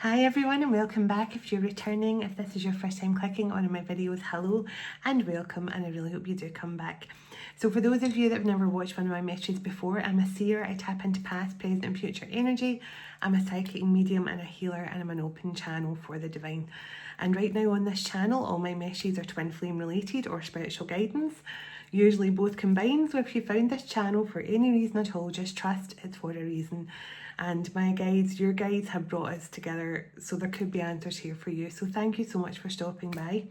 Hi everyone and welcome back. If you're returning, if this is your first time clicking on my videos, hello and welcome, and I really hope you do come back. So for those of you that have never watched one of my messages before, I'm a seer. I tap into past, present and future energy. I'm a psychic medium and a healer, and I'm an open channel for the divine. And right now on this channel, all my messages are twin flame related or spiritual guidance, usually both combined. So if you found this channel for any reason at all, just trust it's for a reason. And my guides, your guides, have brought us together, so there could be answers here for you. So thank you so much for stopping by.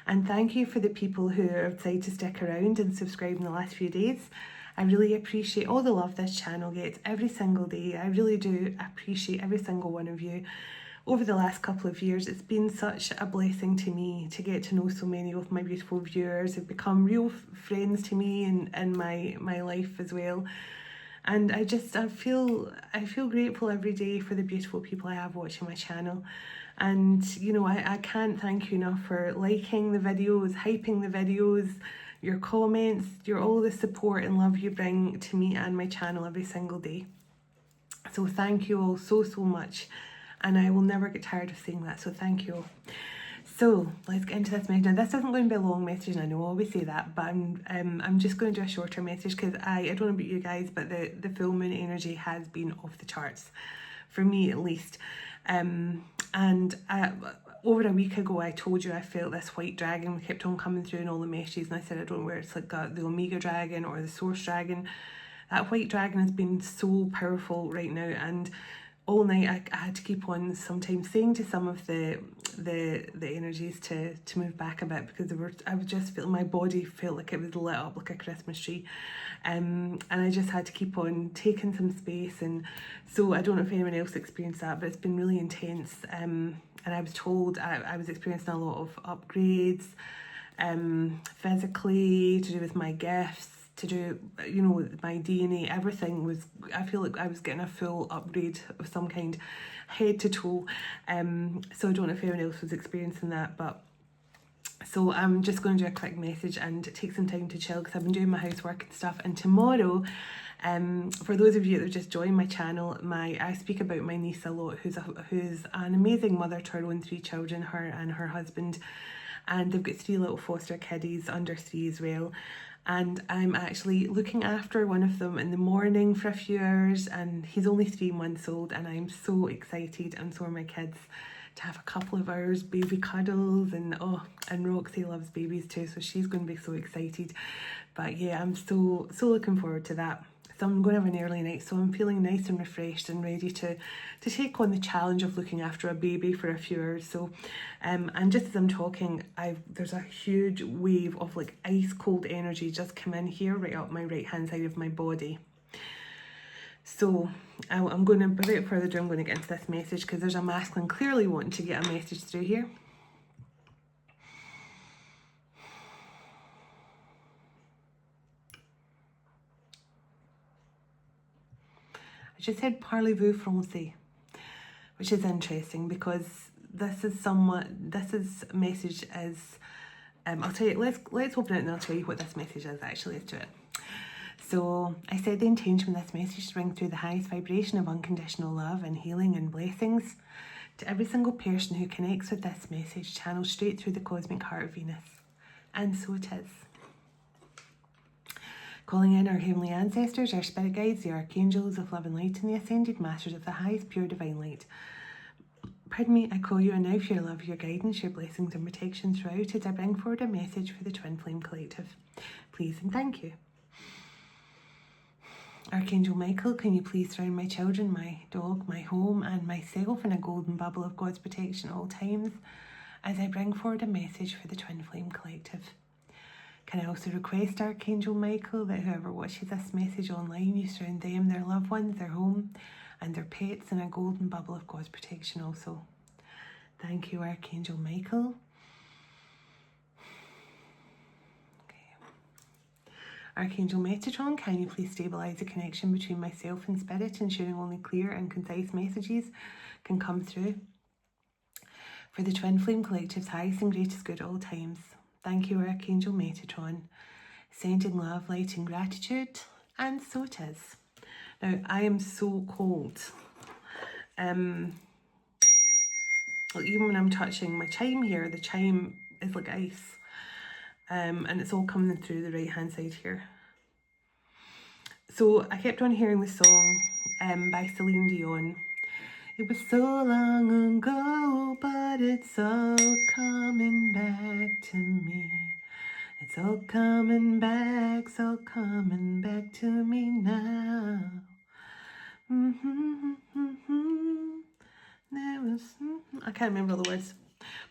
And thank you for the people who have decided to stick around and subscribe in the last few days. I really appreciate all the love this channel gets every single day. I really do appreciate every single one of you. Over the last couple of years, it's been such a blessing to me to get to know so many of my beautiful viewers. They've become real friends to me and my life as well. And I feel grateful every day for the beautiful people I have watching my channel. And you know, I can't thank you enough for liking the videos, hyping the videos, your comments, all the support and love you bring to me and my channel every single day. So thank you all so much, and I will never get tired of saying that, so thank you all. So let's get into this message. Now this isn't going to be a long message, and I know I always say that, but I'm just going to do a shorter message because I don't know about you guys, but the full moon energy has been off the charts, for me at least. Over a week ago I told you I felt this white dragon. We kept on coming through in all the messages, and I said I don't know where it's like the Omega dragon or the Source dragon. That white dragon has been so powerful right now, and all night I had to keep on sometimes saying to some of the energies to move back a bit, because I was just feeling, my body felt like it was lit up like a Christmas tree, and I just had to keep on taking some space. And so I don't know if anyone else experienced that, but it's been really intense. And I was told I was experiencing a lot of upgrades, physically, to do with my gifts, to do, you know, my DNA, everything was, I feel like I was getting a full upgrade of some kind, head to toe. So I don't know if anyone else was experiencing that, but so I'm just going to do a quick message and take some time to chill, because I've been doing my housework and stuff. And tomorrow, for those of you that just joined my channel, I speak about my niece a lot, who's an amazing mother to her own 3 children, her and her husband, and they've got 3 little foster kiddies under 3 as well. And I'm actually looking after one of them in the morning for a few hours, and he's only 3 months old, and I'm so excited, and so are my kids, to have a couple of hours baby cuddles. And Roxy loves babies too, so she's going to be so excited. But yeah, I'm so looking forward to that. So I'm going to have an early night, so I'm feeling nice and refreshed and ready to take on the challenge of looking after a baby for a few hours. So and just as I'm talking, there's a huge wave of like ice cold energy just come in here right up my right hand side of my body. So I'm going to, without further ado, I'm going to get into this message, because there's a masculine clearly wanting to get a message through here. I just said parlez-vous français, which is interesting, because this message is, I'll tell you, let's open it and I'll tell you what this message is actually. Let's do it. So I set the intention with this message to bring through the highest vibration of unconditional love and healing and blessings to every single person who connects with this message, channeled straight through the cosmic heart of Venus. And so it is. Calling in our heavenly ancestors, our spirit guides, the archangels of love and light, and the ascended masters of the highest pure divine light. Pardon me, I call you in now for your love, your guidance, your blessings and protection throughout, as I bring forward a message for the Twin Flame Collective. Please and thank you. Archangel Michael, can you please surround my children, my dog, my home and myself in a golden bubble of God's protection at all times, as I bring forward a message for the Twin Flame Collective. Can I also request, Archangel Michael, that whoever watches this message online, you surround them, their loved ones, their home and their pets in a golden bubble of God's protection also. Thank you, Archangel Michael. Archangel Metatron, can you please stabilise the connection between myself and Spirit, ensuring only clear and concise messages can come through for the Twin Flame Collective's highest and greatest good at all times. Thank you, Archangel Metatron. Sending love, light and gratitude, and so it is. Now, I am so cold. Like even when I'm touching my chime here, the chime is like ice. And it's all coming through the right hand side here. So I kept on hearing the song by Celine Dion. It was so long ago, but it's all coming back to me. It's all coming back to me now. I can't remember all the words,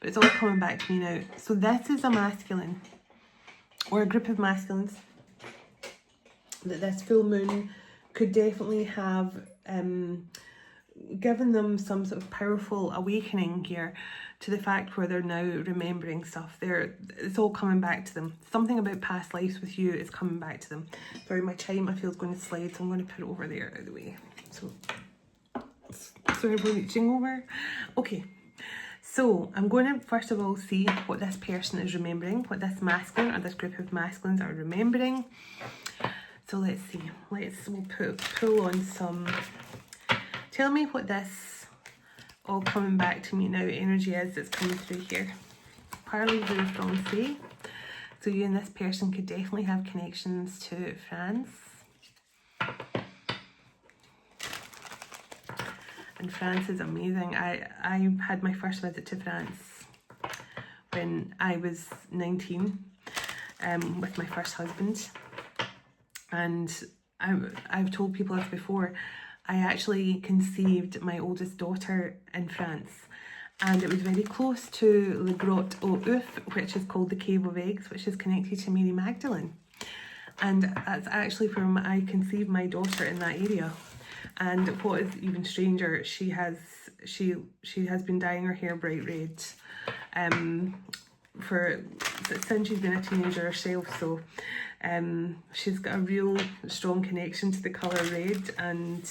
but it's all coming back to me now. So this is a masculine, or a group of masculines, that this full moon could definitely have given them some sort of powerful awakening here to the fact where they're now remembering stuff. It's all coming back to them. Something about past lives with you is coming back to them. Sorry, my chime I feel is going to slide, so I'm going to put it over there out of the way. So everyone reaching over. Okay. So I'm going to first of all see what this person is remembering, what this masculine or this group of masculines are remembering. So let's see. We'll pull on some. Tell me what this all coming back to me now energy is that's coming through here. Parlez-vous français. So you and this person could definitely have connections to France. And France is amazing. I had my first visit to France when I was 19 with my first husband. And I've told people this before, I actually conceived my oldest daughter in France. And it was very close to Le Grotte aux Oeufs, which is called the Cave of Eggs, which is connected to Mary Magdalene. And that's actually where I conceived my daughter, in that area. And what is even stranger, she has been dyeing her hair bright red since she's been a teenager herself. So she's got a real strong connection to the colour red, and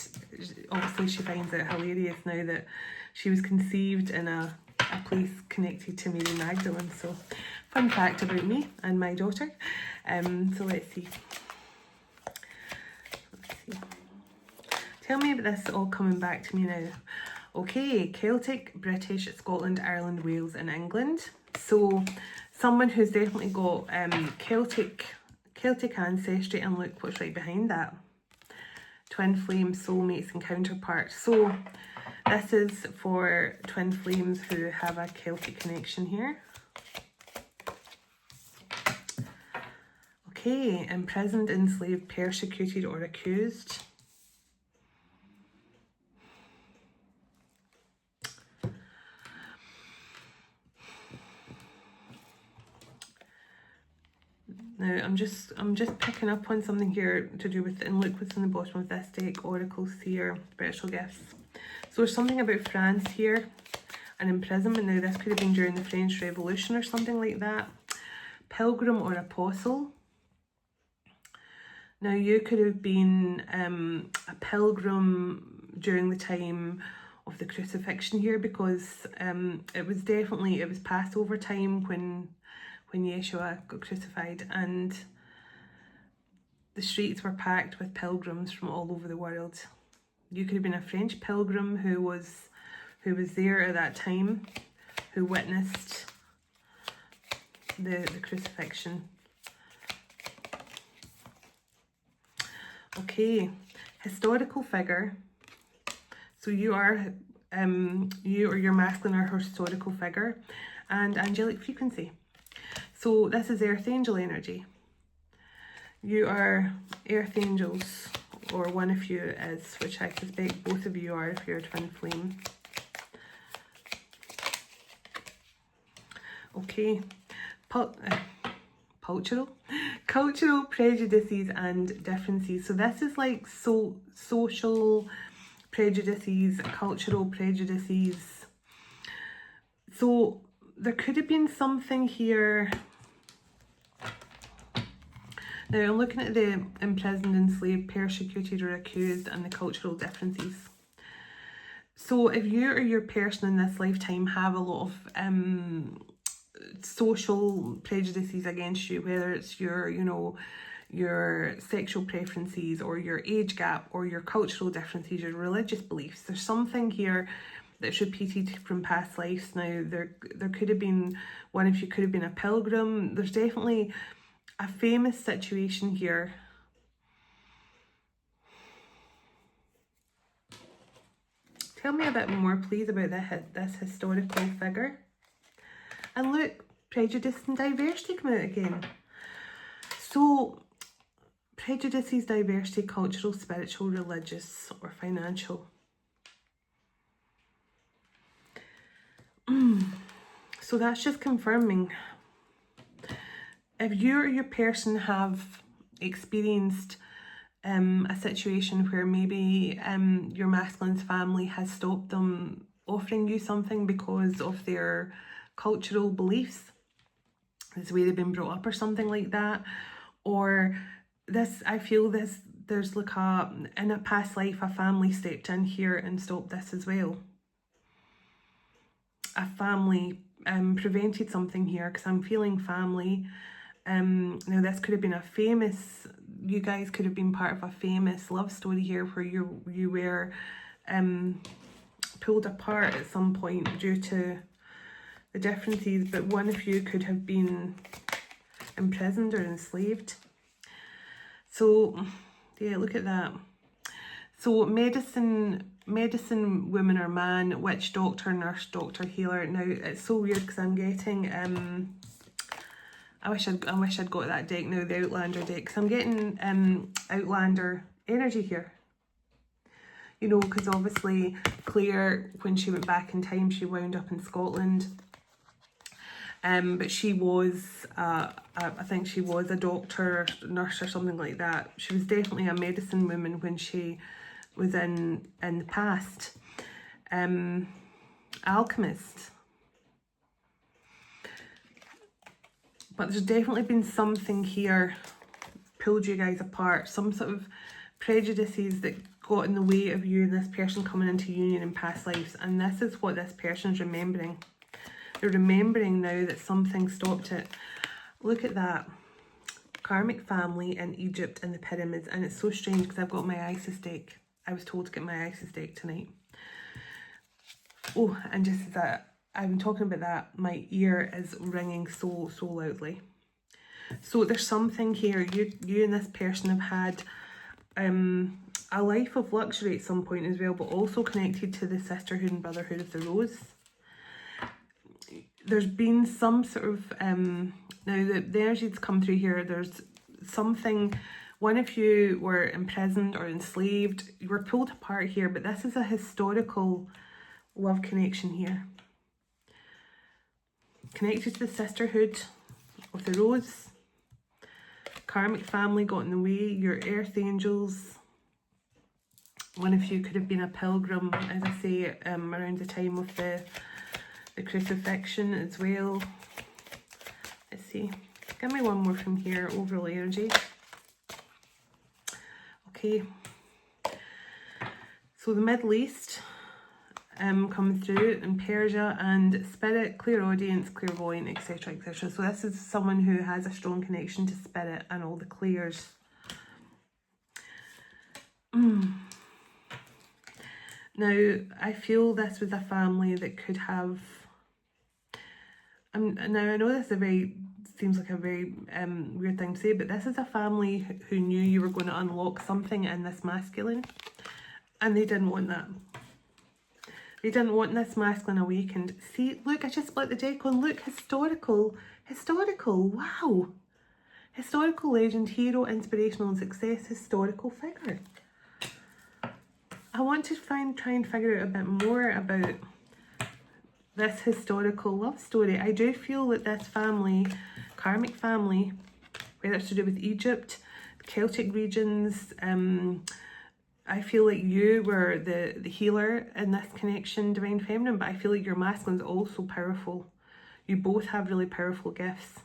obviously she finds it hilarious now that she was conceived in a place connected to Mary Magdalene. So fun fact about me and my daughter. So let's see. Tell me about this all coming back to me now. Okay, Celtic, British, Scotland, Ireland, Wales and England. So someone who's definitely got Celtic ancestry, and look what's right behind that. Twin flames, soulmates and counterparts. So this is for twin flames who have a Celtic connection here. Okay, imprisoned, enslaved, persecuted or accused. Now I'm just picking up on something here to do with, and look what's in the bottom of this deck, Oracle, Seer, Spiritual Gifts. So there's something about France here, an imprisonment. Now this could have been during the French Revolution or something like that. Pilgrim or apostle. Now you could have been a pilgrim during the time of the crucifixion here, because it was Passover time when Yeshua got crucified, and the streets were packed with pilgrims from all over the world. You could have been a French pilgrim who was there at that time, who witnessed the crucifixion. Okay, historical figure. So you or your masculine are a historical figure, and angelic frequency. So this is Earth Angel energy. You are Earth Angels, or one of you is, which I suspect both of you are if you're a twin flame. Okay, cultural prejudices and differences. So this is like social prejudices, cultural prejudices. So there could have been something here. Now I'm looking at the imprisoned, enslaved, persecuted or accused, and the cultural differences. So if you or your person in this lifetime have a lot of social prejudices against you, whether it's your sexual preferences or your age gap or your cultural differences, your religious beliefs, there's something here that's repeated from past lives. Now, there could have been, one of you could have been a pilgrim. There's definitely a famous situation here. Tell me a bit more, please, about this historical figure. And look, prejudice and diversity come out again. So, prejudices, diversity, cultural, spiritual, religious, or financial. So that's just confirming. If you or your person have experienced a situation where maybe your masculine's family has stopped them offering you something because of their cultural beliefs, the way they've been brought up or something like that, or this, I feel this, there's like in a past life, a family stepped in here and stopped this as well. A family prevented something here, because I'm feeling family. Now this could have been a famous, you guys could have been part of a famous love story here where you were pulled apart at some point due to the differences, but one of you could have been imprisoned or enslaved. So yeah, look at that. So medicine woman or man, witch, doctor, nurse, doctor, healer. Now it's so weird because I'm getting I wish I'd got that deck now, the Outlander deck, because I'm getting Outlander energy here. You know, because obviously Claire, when she went back in time, she wound up in Scotland. But she was, I think she was a doctor, nurse or something like that. She was definitely a medicine woman when she was in the past. Alchemist. But there's definitely been something here pulled you guys apart. Some sort of prejudices that got in the way of you and this person coming into union in past lives. And this is what this person's remembering. They're remembering now that something stopped it. Look at that. Karmic family in Egypt and the pyramids. And it's so strange because I've got my Isis deck. I was told to get my Isis deck tonight. Oh, and just that, I'm talking about that, my ear is ringing so loudly. So there's something here. You and this person have had a life of luxury at some point as well, but also connected to the sisterhood and brotherhood of the rose. There's been some sort of, now the energy that's come through here, there's something, one of you were imprisoned or enslaved, you were pulled apart here, but this is a historical love connection here. Connected to the sisterhood of the rose. Karmic family got in the way, your earth angels. One of you could have been a pilgrim, as I say, around the time of the crucifixion as well. Let's see. Give me one more from here, overall energy. Okay. So the Middle East come through in Persia, and spirit, clairaudience, clairvoyant, etc, etc. So this is someone who has a strong connection to spirit and all the clairs. Now I feel this was a family that could have now I know this is seems like a very weird thing to say, but this is a family who knew you were going to unlock something in this masculine, and they didn't want that. They didn't want this masculine awakened. See, look, I just split the deck on. Look, historical, wow. Historical legend, hero, inspirational and success, historical figure. I want to try and figure out a bit more about this historical love story. I do feel that this family, karmic family, whether it's to do with Egypt, Celtic regions, I feel like you were the healer in this connection, divine feminine, but I feel like your masculine is also powerful. You both have really powerful gifts.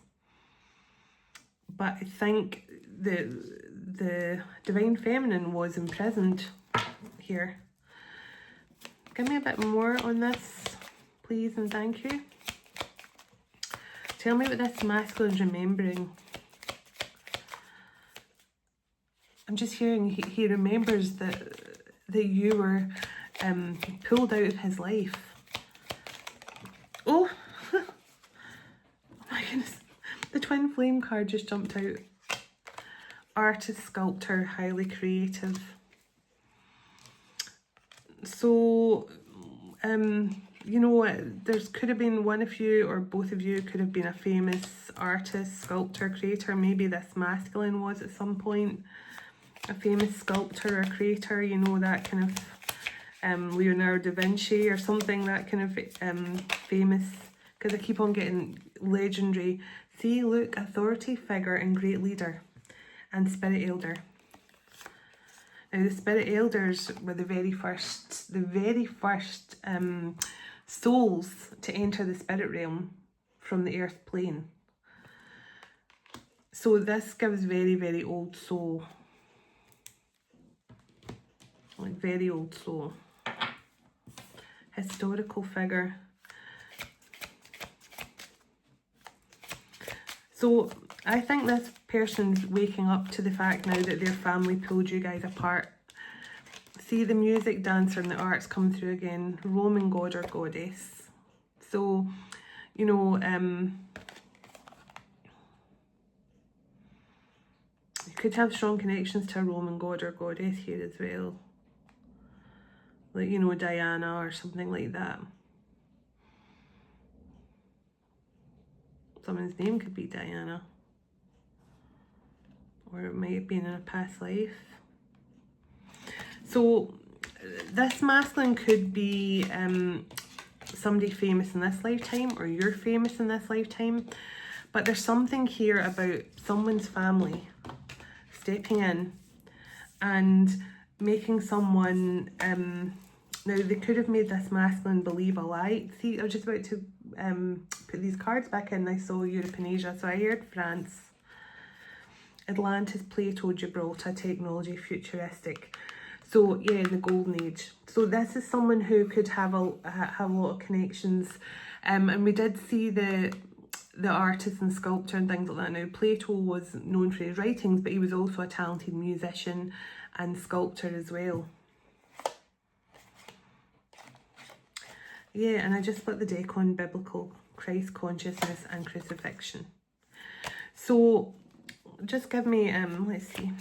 But I think the divine feminine was imprisoned here. Give me a bit more on this, please, and thank you. Tell me what this masculine is remembering. I'm just hearing he remembers that you were pulled out of his life. Oh, oh my goodness, the twin flame card just jumped out. Artist, sculptor, highly creative. So, you know, there's could have been one of you or both of you could have been a famous artist, sculptor, creator. Maybe this masculine was at some point a famous sculptor or creator, you know, that kind of Leonardo da Vinci or something, that kind of famous, because I keep on getting legendary. See, look, authority figure and great leader and spirit elder. Now, the spirit elders were the very first souls to enter the spirit realm from the earth plane. So this gives very, very old soul. Like very old soul. Historical figure. So I think this person's waking up to the fact now that their family pulled you guys apart. See the music, dancer and the arts come through again. Roman god or goddess. So, you know, you could have strong connections to a Roman god or goddess here as well. Like, you know, Diana or something like that. Someone's name could be Diana. Or it might have been in a past life. So this masculine could be somebody famous in this lifetime, or you're famous in this lifetime. But there's something here about someone's family stepping in and making someone, now they could have made this masculine believe a lie. See, I was just about to put these cards back in. I saw Europe and Asia, so I heard France, Atlantis, Plato, Gibraltar, technology, futuristic. So yeah, the golden age. So this is someone who could have a lot of connections, and we did see the artist and sculptor and things like that. Now Plato was known for his writings, but he was also a talented musician and sculptor as well. Yeah, and I just put the deck on biblical, Christ consciousness and crucifixion. So just give me, let's see.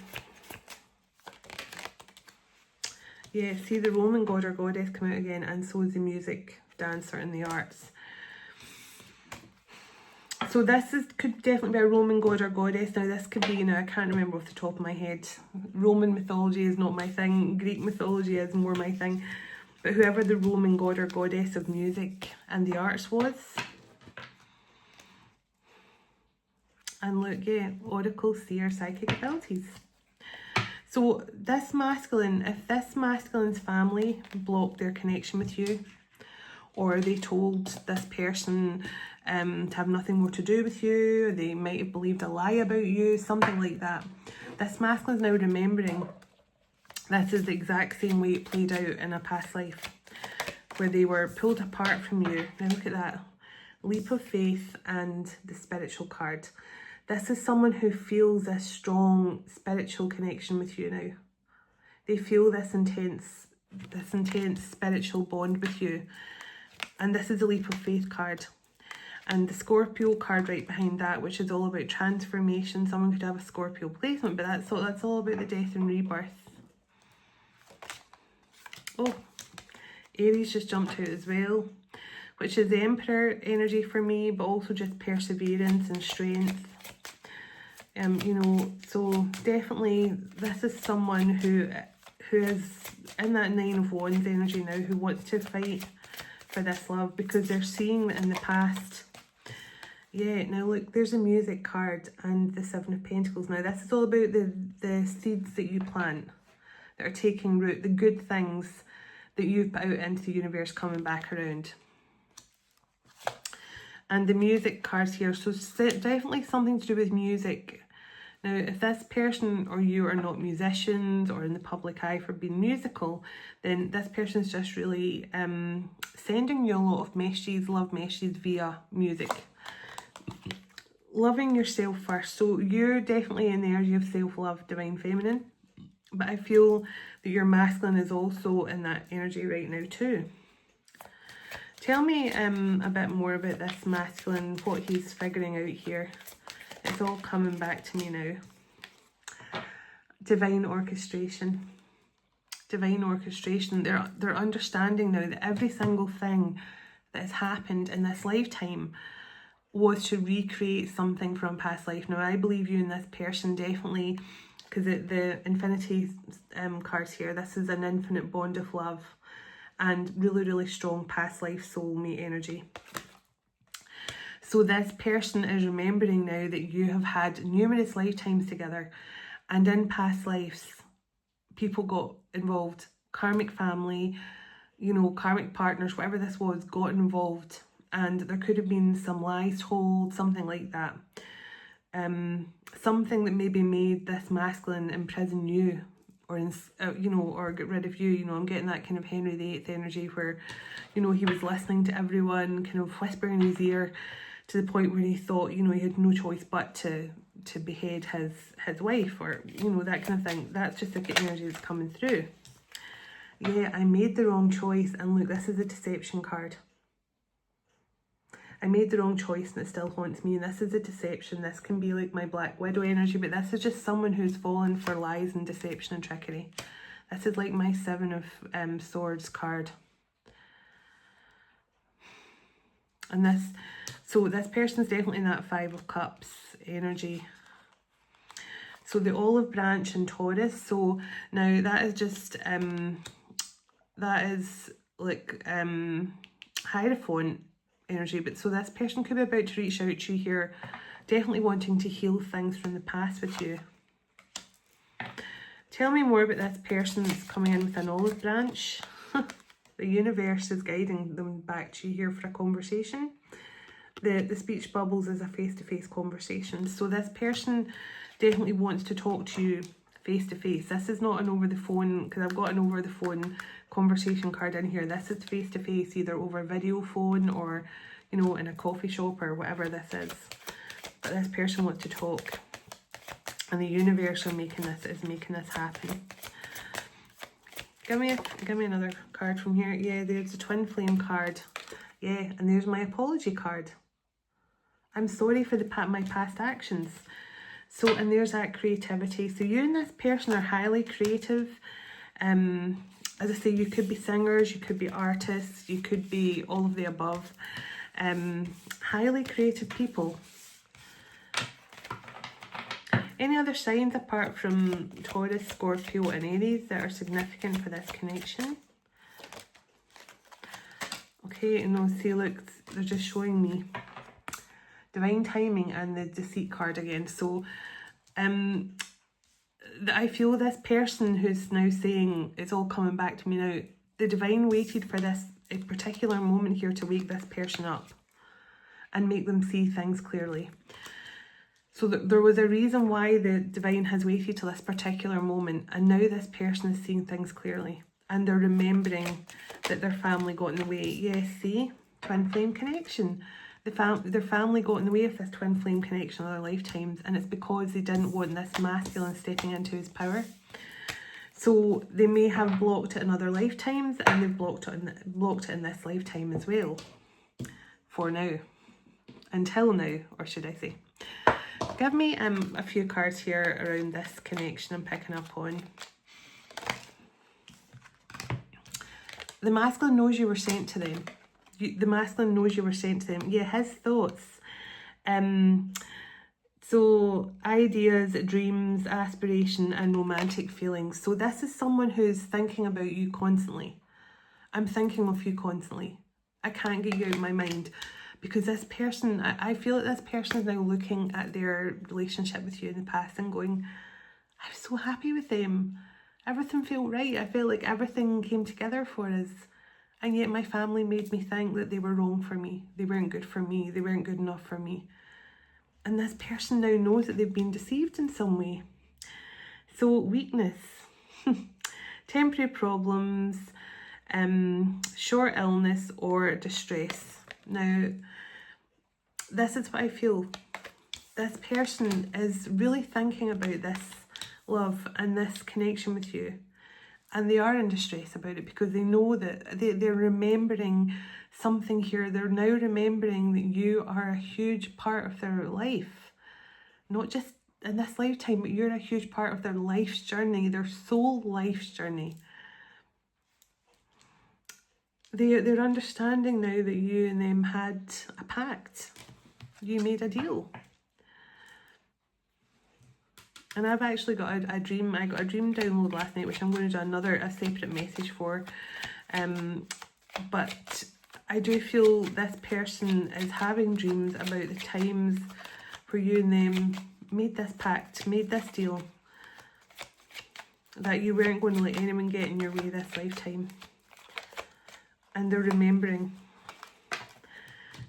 Yeah, see the Roman god or goddess come out again, and so is the music, dancer and the arts. So this could definitely be a Roman god or goddess. Now this could be, you know, I can't remember off the top of my head. Roman mythology is not my thing. Greek mythology is more my thing. But whoever the Roman god or goddess of music and the arts was. And look, yeah, oracle, seer, psychic abilities. So this masculine, if this masculine's family blocked their connection with you, or they told this person to have nothing more to do with you, or they might have believed a lie about you, something like that. This masculine's now remembering this is the exact same way it played out in a past life, where they were pulled apart from you. Now look at that. Leap of faith and the spiritual card. This is someone who feels this strong spiritual connection with you now. They feel this intense spiritual bond with you. And this is the leap of faith card. And the Scorpio card right behind that, which is all about transformation. Someone could have a Scorpio placement, but that's all about the death and rebirth. Oh, Aries just jumped out as well, which is the Emperor energy for me, but also just perseverance and strength. You know, so definitely this is someone who is in that Nine of Wands energy now, who wants to fight for this love, because they're seeing that in the past. Yeah, now look, there's a music card and the Seven of Pentacles. Now this is all about the seeds that you plant that are taking root, the good things that you've put out into the universe coming back around. And the music cards here, so definitely something to do with music. Now, if this person or you are not musicians or in the public eye for being musical, then this person's just really sending you a lot of messages, love messages via music. Loving yourself first. So you're definitely in the energy of self-love, divine feminine. But I feel that your masculine is also in that energy right now too. Tell me a bit more about this masculine, what he's figuring out here. It's all coming back to me now. Divine orchestration. Divine orchestration. They're understanding now that every single thing that has happened in this lifetime was to recreate something from past life. Now, I believe you and this person definitely, because the infinity cards here, this is an infinite bond of love and really, really strong past life soulmate energy. So this person is remembering now that you have had numerous lifetimes together, and in past lives, people got involved. Karmic family, you know, karmic partners, whatever this was, got involved. And there could have been some lies told, something like that. Something that maybe made this masculine imprison you, or you know, or get rid of you. You know, I'm getting that kind of Henry VIII energy where, you know, he was listening to everyone, kind of whispering in his ear, to the point where he thought, you know, he had no choice but to behead his wife, or, you know, that kind of thing. That's just the energy that's coming through. Yeah, I made the wrong choice, and look, this is a deception card. I made the wrong choice and it still haunts me, and this is a deception. This can be like my Black Widow energy, but this is just someone who's fallen for lies and deception and trickery. This is like my Seven of Swords card. And this, so this person's definitely in that Five of Cups energy. So the olive branch and Taurus, so now that is just, that is like Hierophant energy. But so this person could be about to reach out to you here, definitely wanting to heal things from the past with you. Tell me more about this person that's coming in with an olive branch. The universe is guiding them back to you here for a conversation. The speech bubbles is a face-to-face conversation. So this person definitely wants to talk to you face-to-face. This is not an over the phone, because I've got an over the phone conversation card in here. This is face-to-face, either over video phone or, you know, in a coffee shop or whatever this is. But this person wants to talk, and the universe is making this happen. Give me another card from here. Yeah, there's a twin flame card. Yeah, and there's my apology card. I'm sorry for my past actions. So, and there's that creativity. So you and this person are highly creative. As I say, you could be singers, you could be artists, you could be all of the above. Highly creative people. Any other signs apart from Taurus, Scorpio and Aries that are significant for this connection? Okay, and see, look, they're just showing me divine timing and the deceit card again. So I feel this person who's now saying it's all coming back to me now, the divine waited for this a particular moment here to wake this person up and make them see things clearly. So there was a reason why the divine has waited till this particular moment, and now this person is seeing things clearly, and they're remembering that their family got in the way. Yes, see? Twin flame connection. Their family got in the way of this twin flame connection in other lifetimes, and it's because they didn't want this masculine stepping into his power. So they may have blocked it in other lifetimes, and they've blocked it in this lifetime as well. For now. Until now, or should I say. Give me a few cards here around this connection I'm picking up on. The masculine knows you were sent to them. The masculine knows you were sent to them. Yeah, his thoughts. So ideas, dreams, aspiration and romantic feelings. So this is someone who's thinking about you constantly. I'm thinking of you constantly. I can't get you out of my mind. Because this person, I feel like this person is now looking at their relationship with you in the past and going, I was so happy with them. Everything felt right. I felt like everything came together for us. And yet my family made me think that they were wrong for me. They weren't good for me. They weren't good enough for me. And this person now knows that they've been deceived in some way. So weakness, temporary problems, short illness or distress. Now, this is what I feel. This person is really thinking about this love and this connection with you. And they are in distress about it because they know that they're remembering something here. They're now remembering that you are a huge part of their life. Not just in this lifetime, but you're a huge part of their life's journey, their soul life's journey. They're understanding now that you and them had a pact. You made a deal. And I've actually got a dream. I got a dream download last night, which I'm going to do a separate message for. But I do feel this person is having dreams about the times where you and them made this pact, made this deal, that you weren't going to let anyone get in your way this lifetime. And they're remembering.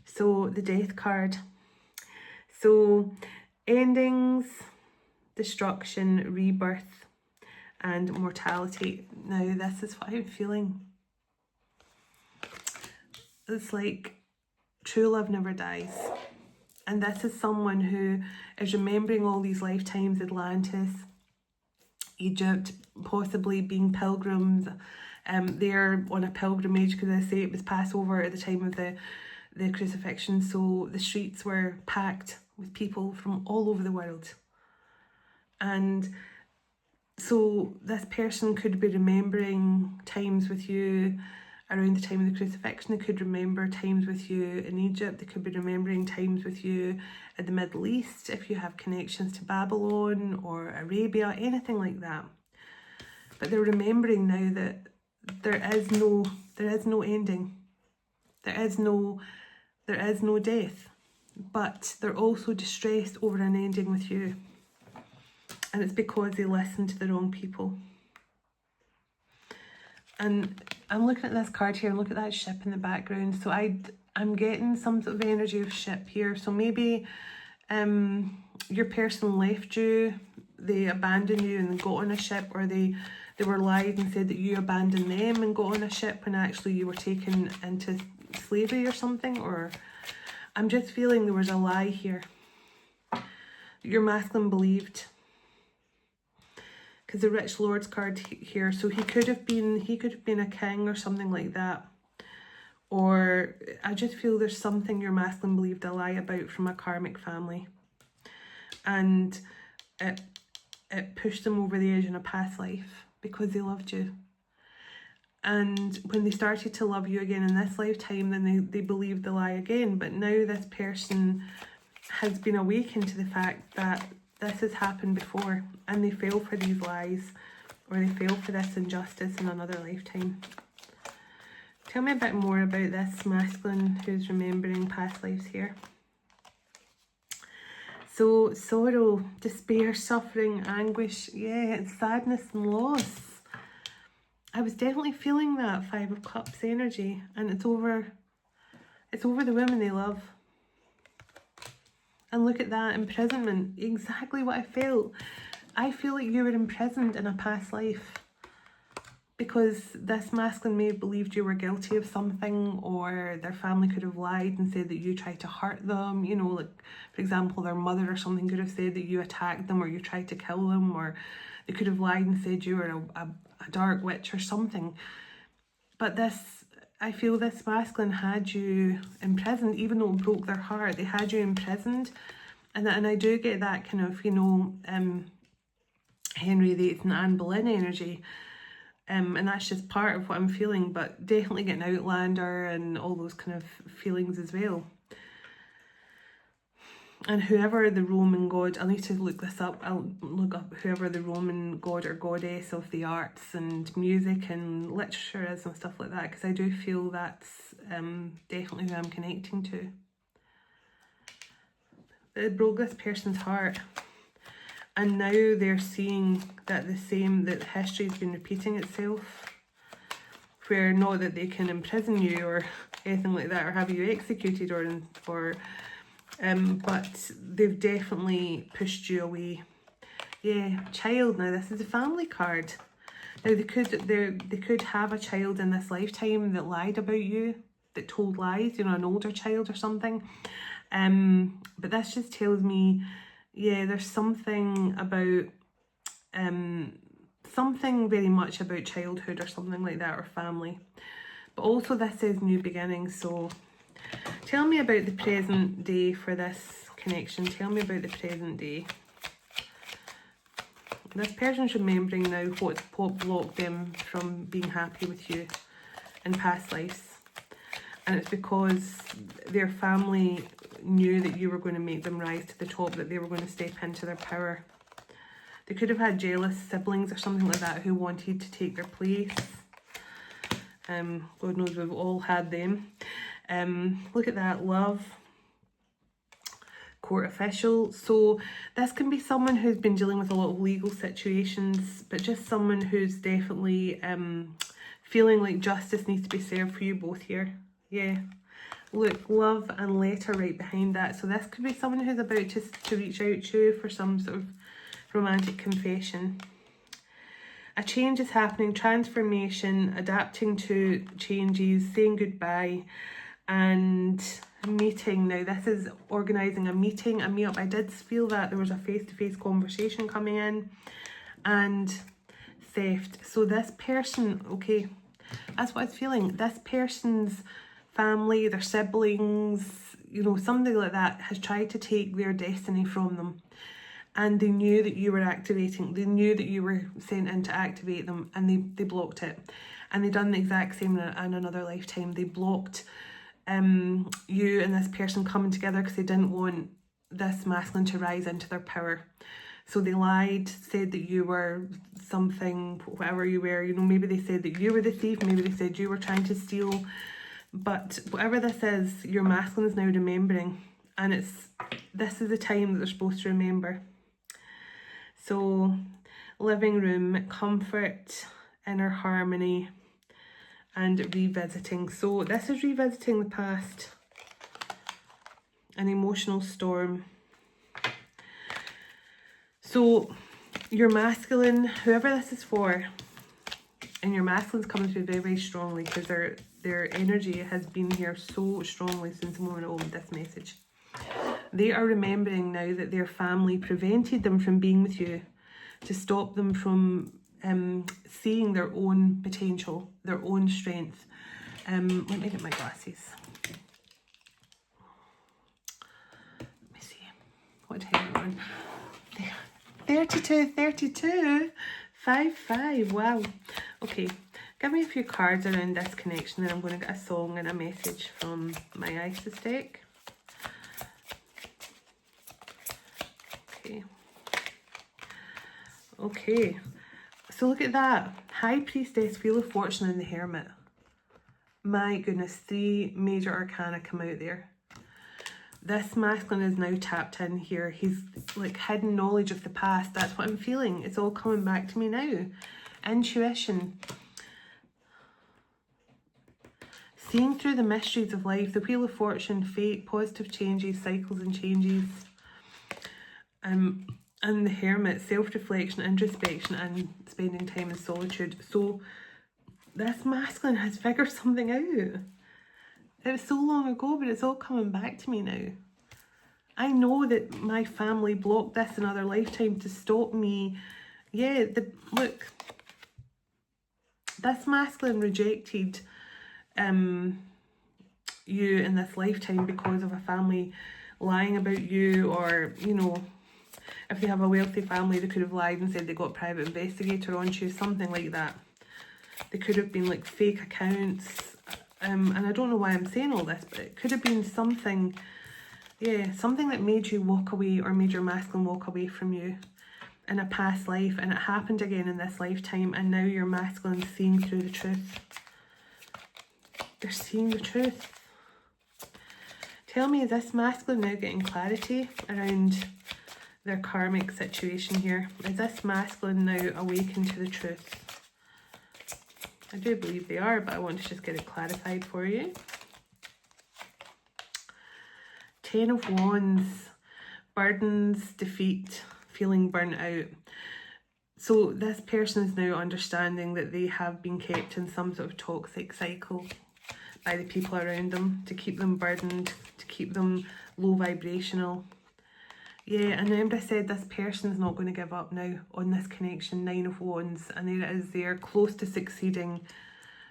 So the Death card. So endings, destruction, rebirth, and mortality. Now this is what I'm feeling. It's like true love never dies. And this is someone who is remembering all these lifetimes, Atlantis, Egypt, possibly being pilgrims. They're on a pilgrimage because I say it was Passover at the time of the crucifixion. So the streets were packed with people from all over the world. And so this person could be remembering times with you around the time of the crucifixion. They could remember times with you in Egypt. They could be remembering times with you in the Middle East, if you have connections to Babylon or Arabia, anything like that. But they're remembering now that there is no ending. There is no death. But they're also distressed over an ending with you. And it's because they listened to the wrong people. And I'm looking at this card here and look at that ship in the background. So I'm getting some sort of energy of ship here. So maybe your person left you, they abandoned you and got on a ship, or they were lied and said that you abandoned them and got on a ship when actually you were taken into slavery or something. Or I'm just feeling there was a lie here. Your masculine believed. Because the Rich Lord's card here, so he could have been a king or something like that. Or I just feel there's something your masculine believed a lie about from a karmic family. And it pushed them over the edge in a past life because they loved you. And when they started to love you again in this lifetime, then they believed the lie again. But now this person has been awakened to the fact that this has happened before, and they fell for these lies, or they fell for this injustice in another lifetime. Tell me a bit more about this masculine who's remembering past lives here. So sorrow, despair, suffering, anguish, yeah, it's sadness and loss. I was definitely feeling that 5 of Cups energy, and it's over the women they love. And look at that, imprisonment, exactly what I felt. I feel like you were imprisoned in a past life because this masculine may have believed you were guilty of something, or their family could have lied and said that you tried to hurt them. You know, like, for example, their mother or something could have said that you attacked them or you tried to kill them, or they could have lied and said you were a dark witch or something. But I feel this masculine had you imprisoned, even though it broke their heart. They had you imprisoned, and I do get that kind of, you know, Henry VIII and Anne Boleyn energy, and that's just part of what I'm feeling. But definitely getting Outlander and all those kind of feelings as well. And whoever the Roman god, I'll need to look this up. I'll look up whoever the Roman god or goddess of the arts and music and literature is and stuff like that, because I do feel that's definitely who I'm connecting to. It broke this person's heart, and now they're seeing that that history's been repeating itself, where not that they can imprison you or anything like that, or have you executed, but they've definitely pushed you away. Yeah, child. Now this is a family card. Now they could have a child in this lifetime that lied about you, that told lies, you know, an older child or something. But this just tells me, yeah, there's something about something very much about childhood or something like that, or family. But also this says new beginnings. So tell me about the present day for this connection. Tell me about the present day. This person's remembering now what blocked them from being happy with you in past lives. And it's because their family knew that you were going to make them rise to the top, that they were going to step into their power. They could have had jealous siblings or something like that who wanted to take their place. God knows we've all had them. Look at that, love. Court official. So this can be someone who's been dealing with a lot of legal situations, but just someone who's definitely feeling like justice needs to be served for you both here. Yeah. Look, love and letter right behind that. So this could be someone who's about to reach out to you for some sort of romantic confession. A change is happening, transformation, adapting to changes, saying goodbye, and meeting. Now this is organising a meeting, a meetup. I did feel that there was a face-to-face conversation coming in, and theft. So this person, okay, that's what I was feeling. This person's family, their siblings, you know, something like that has tried to take their destiny from them. And they knew that you were activating, they knew that you were sent in to activate them, and they blocked it. And they done the exact same in another lifetime. They blocked you and this person coming together because they didn't want this masculine to rise into their power. So they lied, said that you were something, whatever you were, you know, maybe they said that you were the thief, maybe they said you were trying to steal. But whatever this is, your masculine is now remembering. And this is the time that they're supposed to remember. So, living room, comfort, inner harmony, and revisiting. So this is revisiting the past, an emotional storm. So your masculine, whoever this is for, and your masculine's coming through very, very strongly because their energy has been here so strongly since the moment I opened this message. They are remembering now that their family prevented them from being with you, to stop them from seeing their own potential, their own strength. Let me get my glasses. Let me see. What time are we on? 32, 5. Wow. Okay, give me a few cards around this connection, then I'm going to get a song and a message from my Isis deck. Okay, so look at that. High Priestess, Wheel of Fortune, and the Hermit. My goodness, 3 major arcana come out there. This masculine is now tapped in here. He's like hidden knowledge of the past. That's what I'm feeling. It's all coming back to me now. Intuition. Seeing through the mysteries of life. The Wheel of Fortune, fate, positive changes, cycles and changes. And the Hermit, self-reflection, introspection, and spending time in solitude. So this masculine has figured something out. It was so long ago, but it's all coming back to me now. I know that my family blocked this another lifetime to stop me. Yeah, look. This masculine rejected you in this lifetime because of a family lying about you, or, you know, if they have a wealthy family, they could have lied and said they got a private investigator on you, something like that. They could have been like fake accounts. And I don't know why I'm saying all this, but it could have been something, yeah, something that made you walk away, or made your masculine walk away from you in a past life, and it happened again in this lifetime, and now your masculine's seeing through the truth. They're seeing the truth. Tell me, is this masculine now getting clarity around their karmic situation here? Is this masculine now awakened to the truth? I do believe they are, but I want to just get it clarified for you. 10 of Wands, burdens, defeat, feeling burnt out. So this person is now understanding that they have been kept in some sort of toxic cycle by the people around them, to keep them burdened, to keep them low vibrational. Yeah, and remember I said this person's not going to give up now on this connection, 9 of Wands, and there it is, they're close to succeeding,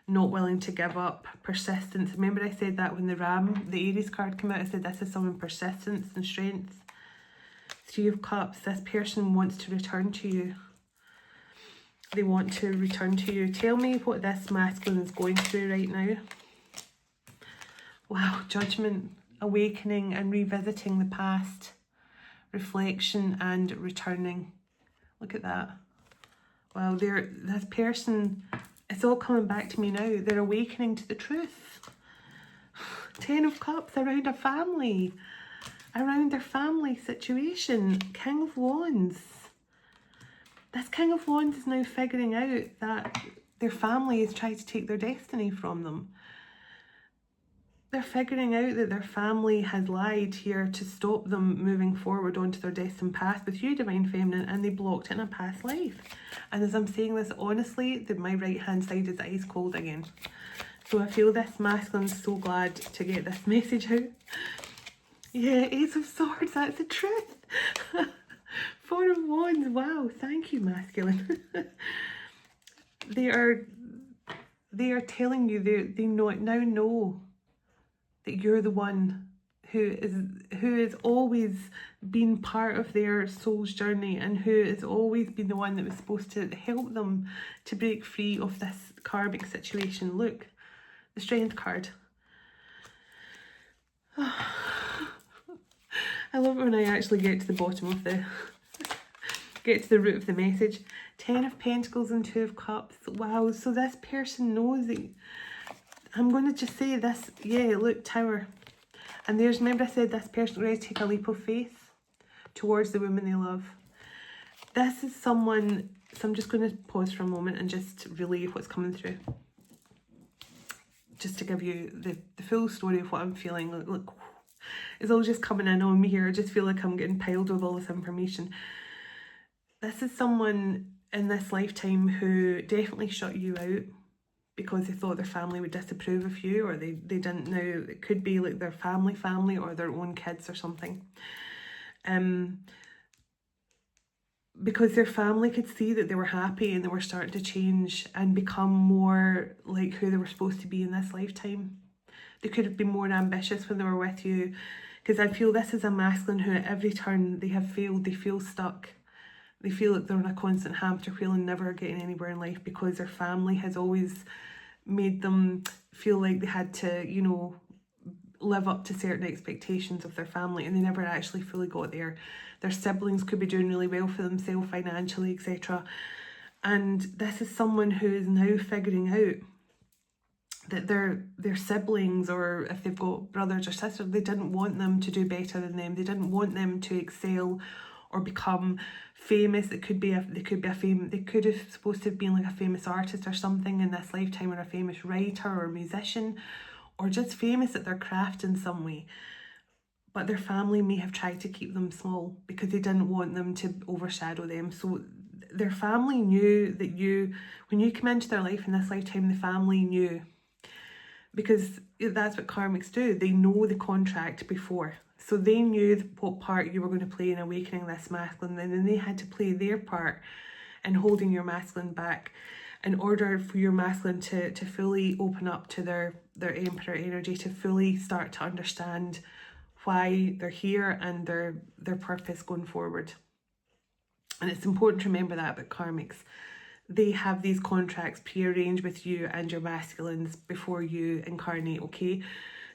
not willing to give up, persistence. Remember I said that when the Aries card came out, I said this is someone persistence and strength. 3 of Cups, this person wants to return to you. They want to return to you. Tell me what this masculine is going through right now. Wow, Judgment, awakening and revisiting the past, reflection and returning. Look at that. Wow, this person, it's all coming back to me now. They're awakening to the truth. 10 of Cups around a family, around their family situation. King of Wands. This King of Wands is now figuring out that their family is trying to take their destiny from them. They're figuring out that their family has lied here to stop them moving forward onto their destined path with you, Divine Feminine, and they blocked it in a past life. And as I'm saying this, honestly, my right hand side is ice cold again. So I feel this masculine's so glad to get this message out. Yeah, Ace of Swords, that's the truth. 4 of Wands, wow, thank you, masculine. They are telling you, they now know that you're the one who has always been part of their soul's journey, and who has always been the one that was supposed to help them to break free of this karmic situation. Look, the Strength card. I love it when I actually get to the bottom of get to the root of the message. 10 of Pentacles and 2 of Cups. Wow, so this person knows that, I'm going to just say this, yeah, look, Tower. And remember I said this person ready to take a leap of faith towards the woman they love. This is someone, so I'm just going to pause for a moment and just relay what's coming through. Just to give you the full story of what I'm feeling. Look, it's all just coming in on me here. I just feel like I'm getting piled with all this information. This is someone in this lifetime who definitely shut you out because they thought their family would disapprove of you, or they didn't know. It could be like their family or their own kids or something. Because their family could see that they were happy and they were starting to change and become more like who they were supposed to be in this lifetime. They could have been more ambitious when they were with you, because I feel this is a masculine who at every turn they have failed, they feel stuck. They feel like they're on a constant hamster wheel and never getting anywhere in life, because their family has always made them feel like they had to, you know, live up to certain expectations of their family, and they never actually fully got there. Their siblings could be doing really well for themselves financially, etc. And this is someone who is now figuring out that their siblings, or if they've got brothers or sisters, they didn't want them to do better than them. They didn't want them to excel or become famous. They could have supposed to have been like a famous artist or something in this lifetime, or a famous writer or musician, or just famous at their craft in some way. But their family may have tried to keep them small because they didn't want them to overshadow them. So their family knew that when you come into their life in this lifetime, the family knew, because that's what karmics do. They know the contract before. So they knew what part you were going to play in awakening this masculine, and then they had to play their part in holding your masculine back in order for your masculine to fully open up to their emperor energy, to fully start to understand why they're here and their purpose going forward. And it's important to remember that about karmics. They have these contracts pre-arranged with you and your masculines before you incarnate, okay?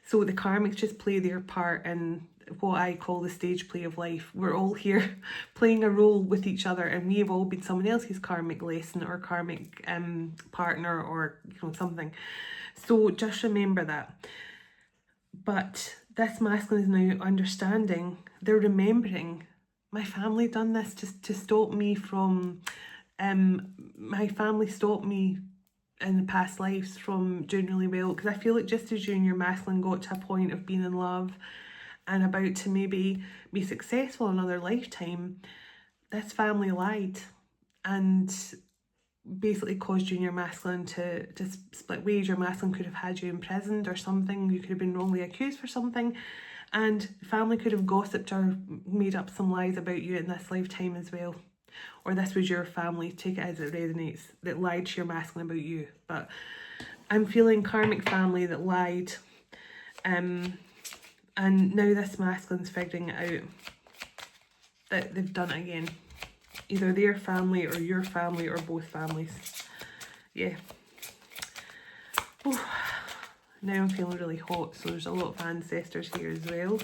So the karmics just play their part in what I call the stage play of life. We're all here playing a role with each other, and we have all been someone else's karmic lesson or karmic partner, or something. So just remember that. But this masculine is now understanding. They're remembering, my family done this to stop me from, my family stopped me in the past lives from doing really well. Because I feel like just as you and your masculine got to a point of being in love and about to maybe be successful in another lifetime, this family lied and basically caused you and your masculine to split ways. Your masculine could have had you imprisoned or something. You could have been wrongly accused for something, And family could have gossiped or made up some lies about you in this lifetime as well. Or this was your family, take it as it resonates, that lied to your masculine about you. But I'm feeling karmic family that lied. And now this masculine's figuring it out that they've done it again. Either their family or your family or both families. Yeah. Oh, now I'm feeling really hot, so there's a lot of ancestors here as well.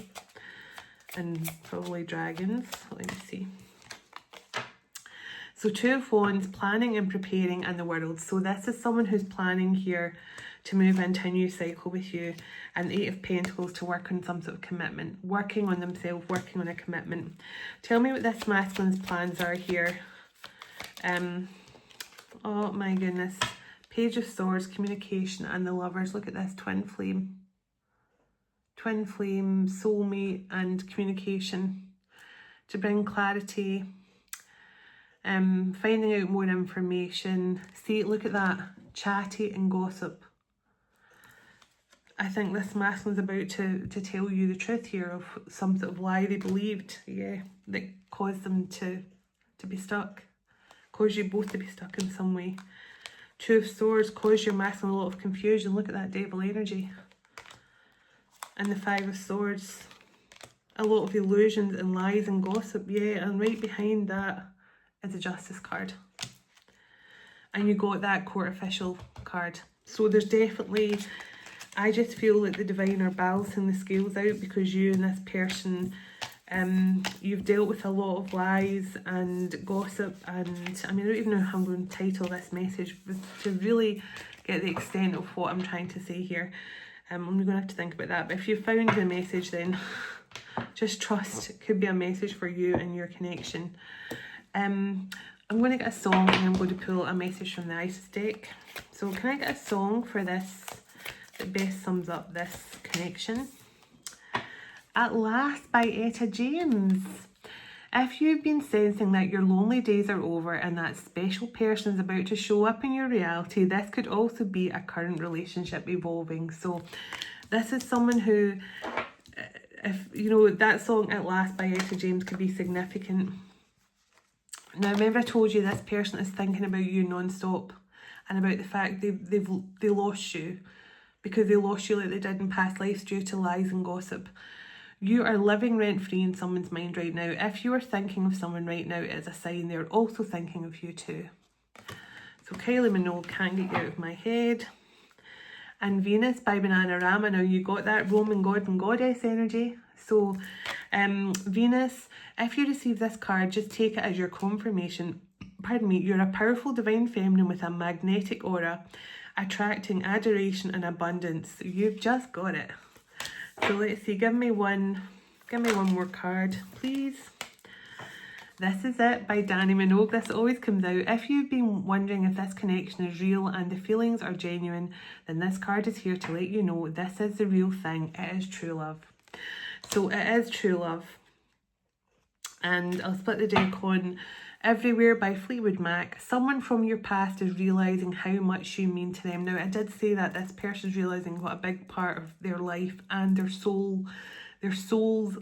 And probably dragons. Let me see. So 2 of Wands, planning and preparing, and the World. So this is someone who's planning here to move into a new cycle with you. And 8 of Pentacles, to work on some sort of commitment. Working on themselves, working on a commitment. Tell me what this masculine's plans are here. Oh my goodness. Page of Swords, communication, and the Lovers. Look at this, twin flame. Twin flame, soulmate, and communication. To bring clarity. Finding out more information. See, look at that. Chatty and gossip. I think this masculine's about to tell you the truth here of some sort of lie they believed, yeah, that caused them to be stuck. Caused you both to be stuck in some way. 2 of Swords, caused your masculine a lot of confusion. Look at that devil energy. And the 5 of Swords. A lot of illusions and lies and gossip, yeah, and right behind that is a Justice card. And you got that court official card. So there's definitely, I just feel like the divine are balancing the scales out, because you and this person, you've dealt with a lot of lies and gossip, and I mean, I don't even know how I'm going to title this message, but to really get the extent of what I'm trying to say here. I'm going to have to think about that. But if you found the message, then just trust it could be a message for you and your connection. I'm going to get a song, and I'm going to pull a message from the Isis deck. So can I get a song for this that best sums up this connection? At Last by Etta James. If you've been sensing that your lonely days are over and that special person is about to show up in your reality, this could also be a current relationship evolving. So this is someone who, if you know, that song At Last by Etta James could be significant. Now, remember I told you this person is thinking about you non-stop, and about the fact they lost you, because they lost you like they did in past lives due to lies and gossip. You are living rent-free in someone's mind right now. If you are thinking of someone right now, it is a sign they're also thinking of you too. So Kylie Minogue, Can't Get You Out of My Head. And Venus by Bananarama. Now you got that Roman god and goddess energy. So Venus, if you receive this card, just take it as your confirmation. Pardon me, you're a powerful divine feminine with a magnetic aura, attracting adoration and abundance. You've just got it. So let's see, give me one more card, please. This is It by Danny Minogue. This always comes out. If you've been wondering if this connection is real and the feelings are genuine, then this card is here to let you know this is the real thing. It is true love. So it is true love. And I'll split the deck on Everywhere by Fleetwood Mac. Someone from your past is realising how much you mean to them. Now, I did say that this person's realising what a big part of their life and their soul's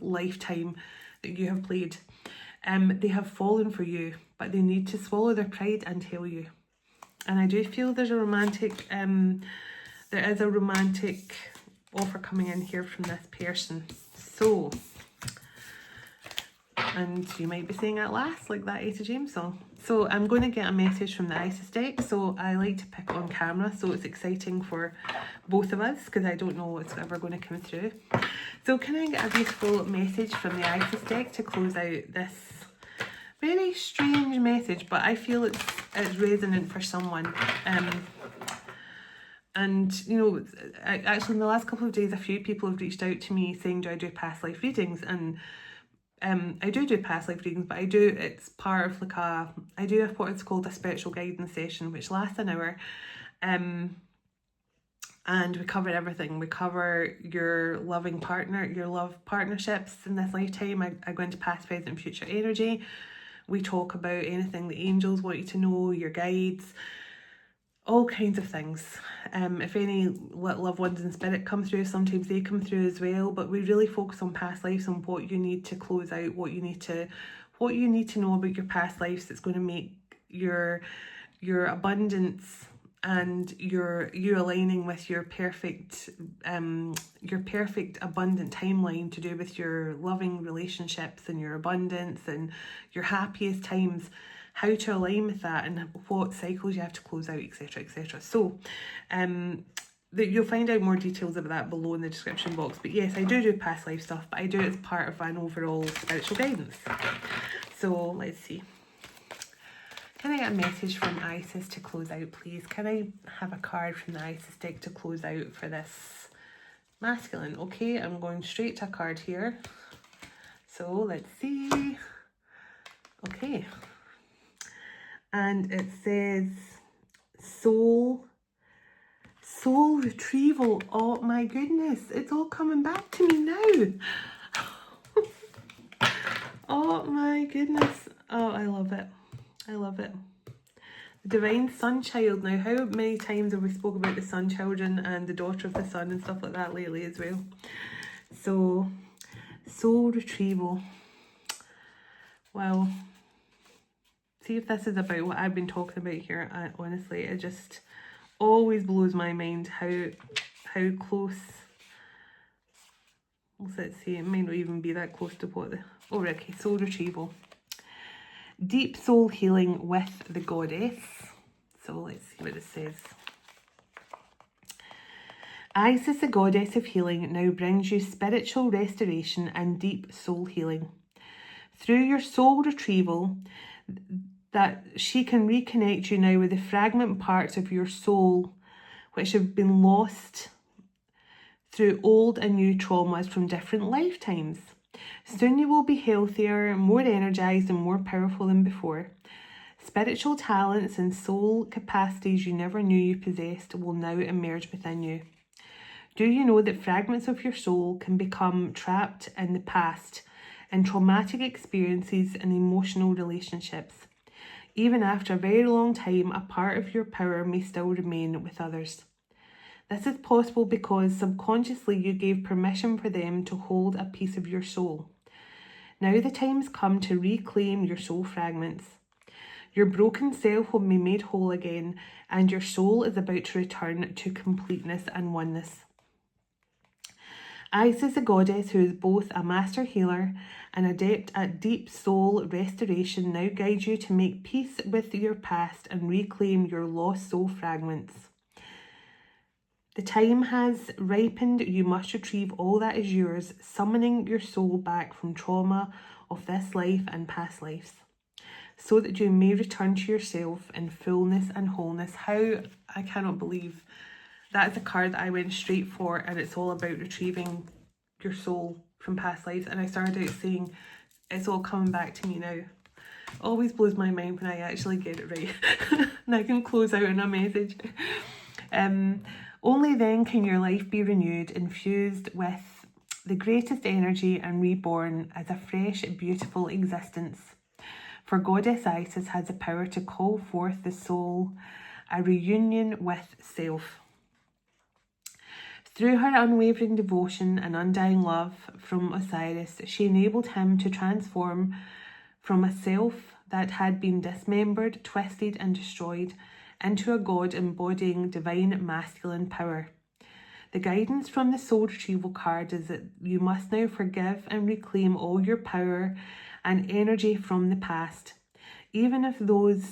lifetime that you have played. They have fallen for you, but they need to swallow their pride and tell you. And I do feel there's a romantic, there is a romantic offer coming in here from this person. So, and you might be saying At Last, like that Etta James song. So I'm going to get a message from the Isis deck. So I like to pick on camera, so it's exciting for both of us, because I don't know what's ever going to come through. So can I get a beautiful message from the Isis deck to close out this very strange message, but I feel it's resonant for someone. And you know, actually in the last couple of days, a few people have reached out to me saying, do I do past life readings? And I do past life readings, but it's part of like I do what's called a spiritual guidance session, which lasts an hour. And we cover everything. We cover your loving partner, your love partnerships in this lifetime. I go into past, present, and future energy. We talk about anything the angels want you to know, your guides. all kinds of things. If any loved ones in spirit come through, sometimes they come through as well, but we really focus on past lives and what you need to close out, what you need to know about your past lives that's going to make your abundance and you aligning with your perfect abundant timeline to do with your loving relationships and your abundance and your happiest times, how to align with that and what cycles you have to close out, etc, etc. So you'll find out more details about that below in the description box. But yes, I do past life stuff, but I do it as part of an overall spiritual guidance. So let's see. Can I get a message from Isis to close out, please? Can I have a card from the Isis deck to close out for this masculine? Okay, I'm going straight to a card here. So let's see. Okay. And it says soul retrieval. Oh my goodness, it's all coming back to me now. Oh my goodness. Oh, I love it. I love it. The divine sun child. Now, how many times have we spoke about the sun children and the daughter of the sun and stuff like that lately as well? So, soul retrieval. Wow. See if this is about what I've been talking about here. Honestly, it just always blows my mind how close. Let's see, it may not even be that close to what the... Oh, okay, soul retrieval. Deep soul healing with the goddess. So let's see what it says. Isis, the goddess of healing, now brings you spiritual restoration and deep soul healing. Through your soul retrieval, that she can reconnect you now with the fragment parts of your soul which have been lost through old and new traumas from different lifetimes. Soon you will be healthier, more energized and more powerful than before. Spiritual talents and soul capacities you never knew you possessed will now emerge within you. Do you know that fragments of your soul can become trapped in the past, in traumatic experiences and emotional relationships? Even after a very long time, a part of your power may still remain with others. This is possible because subconsciously you gave permission for them to hold a piece of your soul. Now the time has come to reclaim your soul fragments. Your broken self will be made whole again, and your soul is about to return to completeness and oneness. Isis, the goddess who is both a master healer and adept at deep soul restoration, now guides you to make peace with your past and reclaim your lost soul fragments. The time has ripened. You must retrieve all that is yours, summoning your soul back from trauma of this life and past lives, so that you may return to yourself in fullness and wholeness. How I cannot believe that is a card that I went straight for, and it's all about retrieving your soul from past lives. And I started out saying it's all coming back to me now. Always blows my mind when I actually get it right. And I can close out on a message. Only then can your life be renewed, infused with the greatest energy and reborn as a fresh, beautiful existence. For Goddess Isis has the power to call forth the soul, a reunion with self. Through her unwavering devotion and undying love from Osiris, she enabled him to transform from a self that had been dismembered, twisted and destroyed into a god embodying divine masculine power. The guidance from the soul retrieval card is that you must now forgive and reclaim all your power and energy from the past, even if those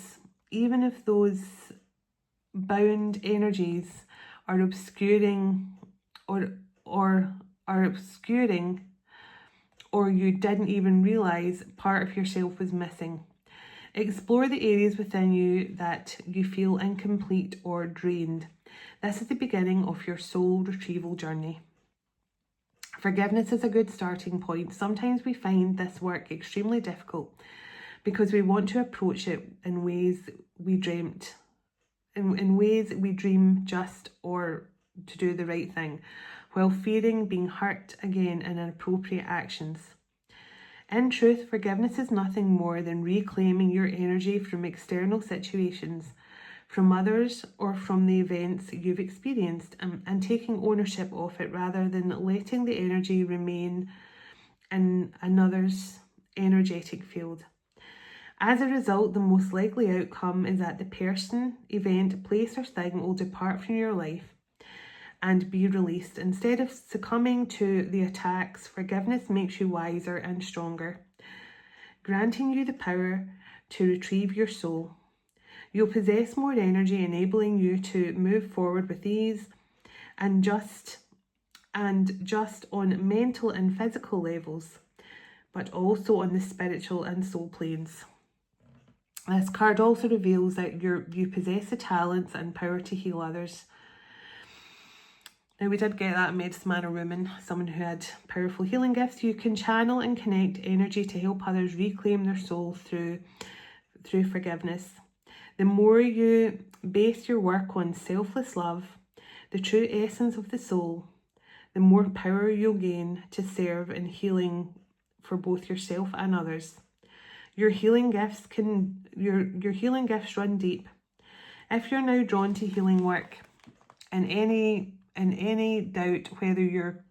bound energies are obscuring or you didn't even realize part of yourself was missing. Explore the areas within you that you feel incomplete or drained. This is the beginning of your soul retrieval journey. Forgiveness is a good starting point. Sometimes we find this work extremely difficult because we want to approach it in ways we dreamt, in ways we dream just or to do the right thing, while fearing being hurt again in inappropriate actions. In truth, forgiveness is nothing more than reclaiming your energy from external situations, from others or from the events you've experienced, and taking ownership of it rather than letting the energy remain in another's energetic field. As a result, the most likely outcome is that the person, event, place or thing will depart from your life and be released. Instead of succumbing to the attacks, forgiveness makes you wiser and stronger, granting you the power to retrieve your soul. You'll possess more energy, enabling you to move forward with ease and just on mental and physical levels, but also on the spiritual and soul planes. This card also reveals that you possess the talents and power to heal others. Now, we did get that medicine man or woman, someone who had powerful healing gifts. You can channel and connect energy to help others reclaim their soul through forgiveness. The more you base your work on selfless love, the true essence of the soul, the more power you'll gain to serve in healing for both yourself and others. Your healing gifts run deep. If you're now drawn to healing work, in any doubt whether your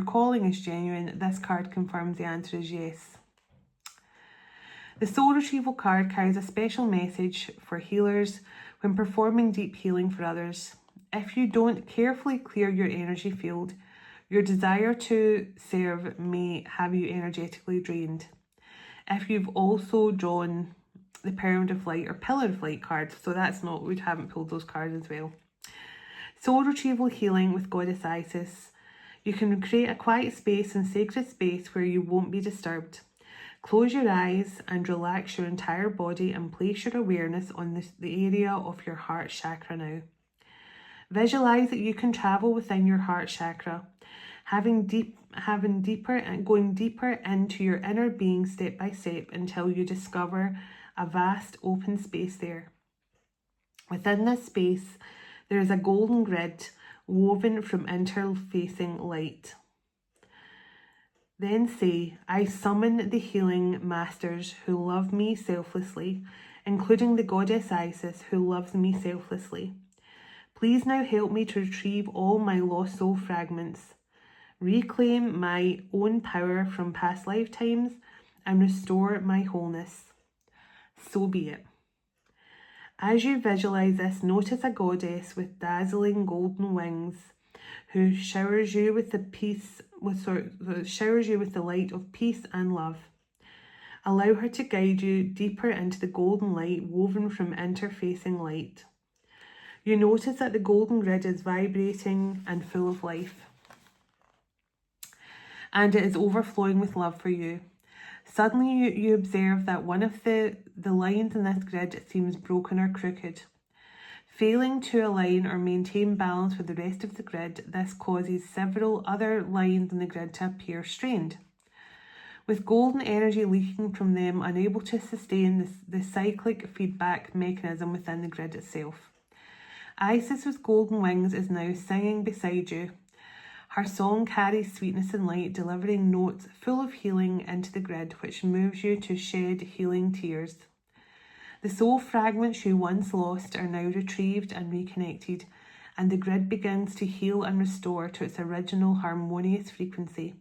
calling is genuine, this card confirms the answer is yes. The Soul Retrieval card carries a special message for healers when performing deep healing for others. If you don't carefully clear your energy field, your desire to serve may have you energetically drained. If you've also drawn the Pyramid of Light or Pillar of Light cards, so that's not, we haven't pulled those cards as well. Soul Retrieval healing with Goddess Isis. You can create a quiet space and sacred space where you won't be disturbed. Close your eyes and relax your entire body and place your awareness on the area of your heart chakra now. Visualize that you can travel within your heart chakra, going deeper into your inner being step by step until you discover a vast open space there. Within this space, there is a golden grid woven from interfacing light. Then say, I summon the healing masters who love me selflessly, including the Goddess Isis who loves me selflessly. Please now help me to retrieve all my lost soul fragments, reclaim my own power from past lifetimes, and restore my wholeness. So be it. As you visualize this, notice a goddess with dazzling golden wings who showers you with the light of peace and love. Allow her to guide you deeper into the golden light woven from interfacing light. You notice that the golden grid is vibrating and full of life, and it is overflowing with love for you. Suddenly you observe that one of the lines in this grid seems broken or crooked. Failing to align or maintain balance with the rest of the grid, this causes several other lines in the grid to appear strained, with golden energy leaking from them, unable to sustain the cyclic feedback mechanism within the grid itself. Isis with golden wings is now singing beside you. Her song carries sweetness and light, delivering notes full of healing into the grid, which moves you to shed healing tears. The soul fragments you once lost are now retrieved and reconnected, and the grid begins to heal and restore to its original harmonious frequency,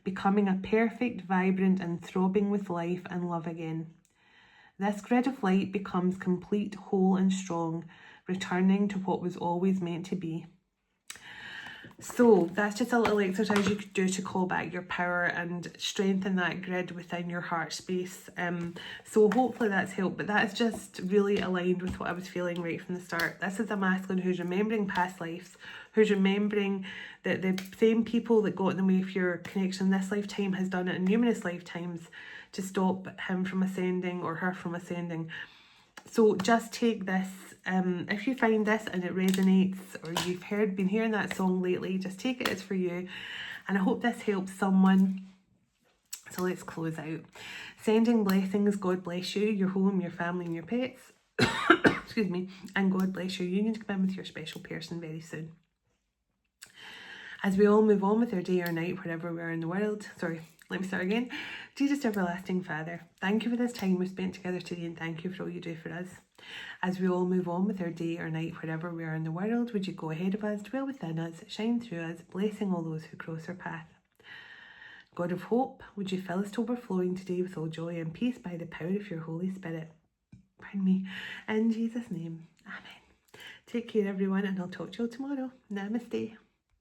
becoming a perfect, vibrant, and throbbing with life and love again. This grid of light becomes complete, whole, and strong, returning to what was always meant to be. So that's just a little exercise you could do to call back your power and strengthen that grid within your heart space. So hopefully that's helped, but that's just really aligned with what I was feeling right from the start. This is a masculine who's remembering past lives, who's remembering that the same people that got in the way of your connection in this lifetime has done it in numerous lifetimes to stop him from ascending or her from ascending. So just take this, if you find this and it resonates, or you've been hearing that song lately, just take it as for you. And I hope this helps someone. So let's close out. Sending blessings, God bless you, your home, your family and your pets. Excuse me. And God bless your union to come in with your special person very soon. As we all move on with our day or night, wherever we are in the world. Sorry, let me start again. Jesus, everlasting Father, thank you for this time we've spent together today, and thank you for all you do for us. As we all move on with our day or night, wherever we are in the world, would you go ahead of us, dwell within us, shine through us, blessing all those who cross our path. God of hope, would you fill us to overflowing today with all joy and peace by the power of your Holy Spirit. Pardon me. In Jesus' name, amen. Take care, everyone, and I'll talk to you all tomorrow. Namaste.